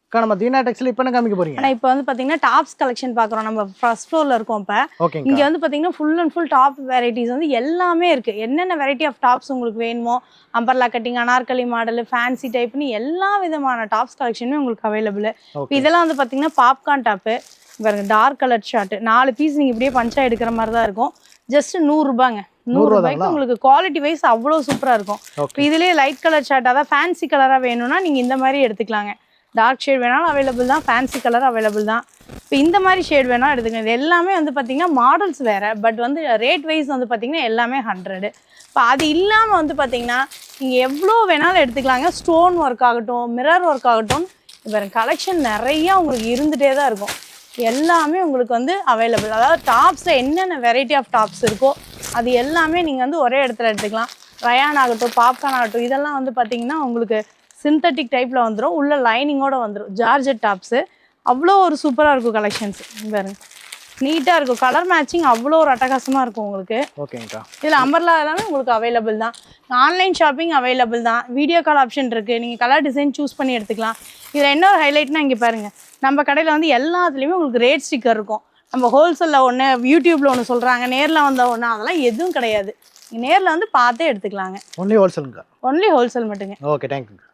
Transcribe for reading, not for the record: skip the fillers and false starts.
அக்கா நம்ம தீனா டெக்ஸ்டைல் இப்போ என்ன காமிக்க போறீங்க? ஆனா இப்போ வந்து பாத்தீங்கன்னா டாப்ஸ் கலெக்ஷன் பார்க்குறோம். நம்ம ஃபர்ஸ்ட் ஃப்ளோர்ல இருக்கோம். இப்போ ஓகேங்க. இங்க வந்து பாத்தீங்கன்னா full and full top varieties வந்து எல்லாமே இருக்கு. என்னென்ன வெரைட்டி ஆஃப் டாப்ஸ் உங்களுக்கு வேணுமோ, umbrella cutting, Anarkali model, fancy டைப்னு எல்லா விதமான டாப்ஸ் கலெக்ஷனுமே உங்களுக்கு அவைலபிள். இதெல்லாம் வந்து பாத்தீங்கன்னா பாப்கார்ன் டாப்பு பாருங்க, டார்க் கலர் ஷார்ட் 4 பீஸ் நீங்க இப்படியே பஞ்சா எடுக்கிற மாதிரி தான் இருக்கும். ஜஸ்ட் 100 ரூபாங்க. 100 ரூபாய்க்கு உங்களுக்கு குவாலிட்டி வைஸ் அவ்வளோ சூப்பரா இருக்கும். இப்போ இதுலயே லைட் கலர் ஷார்ட், அதாவது ஃபேன்சி கலரா வேணும்னா நீங்க இந்த மாதிரி எடுத்துக்கலாங்க. டார்க் ஷேட் வேணாலும் அவைலபிள் தான், ஃபேன்சி கலர் அவைலபிள் தான். இப்போ இந்த மாதிரி ஷேட் வேணால் எடுத்துக்கங்க. இது எல்லாமே வந்து பார்த்தீங்கன்னா மாடல்ஸ் வேறு, பட் வந்து ரேட் வைஸ் வந்து பார்த்தீங்கன்னா எல்லாமே 100. இப்போ அது இல்லாமல் வந்து பார்த்தீங்கன்னா நீங்கள் எவ்வளோ வேணாலும் எடுத்துக்கலாங்க. ஸ்டோன் ஒர்க் ஆகட்டும், மிரர் ஒர்க் ஆகட்டும், வேறு கலெக்ஷன் நிறையா உங்களுக்கு இருந்துகிட்டே தான் இருக்கும். எல்லாமே உங்களுக்கு வந்து அவைலபிள். அதாவது டாப்ஸில் என்னென்ன வெரைட்டி ஆஃப் டாப்ஸ் இருக்கோ அது எல்லாமே நீங்கள் வந்து ஒரே இடத்துல எடுத்துக்கலாம். ரயான் ஆகட்டும், பாப்கார்ன் ஆகட்டும், இதெல்லாம் வந்து பார்த்தீங்கன்னா உங்களுக்கு சிந்தட்டிக் டைப்பில் வந்துடும். உள்ள லைனிங்கோடு வந்துடும். ஜார்ஜெட் டாப்ஸு அவ்வளோ ஒரு சூப்பராக இருக்கும். கலெக்ஷன்ஸ் பாருங்க, நீட்டாக இருக்கும். கலர் மேட்சிங் அவ்வளோ ஒரு அட்டகாசமாக இருக்கும் உங்களுக்கு. ஓகேங்கக்கா. இதில் அம்பர்லா எல்லாமே உங்களுக்கு அவைலபிள் தான். ஆன்லைன் ஷாப்பிங் அவைலபிள் தான். வீடியோ கால் ஆப்ஷன் இருக்குது. நீங்கள் கலர் டிசைன் சூஸ் பண்ணி எடுத்துக்கலாம். இதில் என்ன ஒரு ஹைலைட்னா இங்கே பாருங்கள், நம்ம கடையில் வந்து எல்லாத்துலேயுமே உங்களுக்கு ரேட் ஸ்டிக்கர் இருக்கும். நம்ம ஹோல்சேலில் ஒன்று, யூடியூப்பில் ஒன்று சொல்கிறாங்க, நேரில் வந்த ஒன்று, அதெல்லாம் எதுவும் கிடையாது. நீங்கள் நேரில் வந்து பார்த்தே எடுத்துக்கலாங்க. ஒன்லி ஹோல்சேலுங்க? ஒன்லி ஹோல்சேல் மட்டுங்க. Okay, thank you.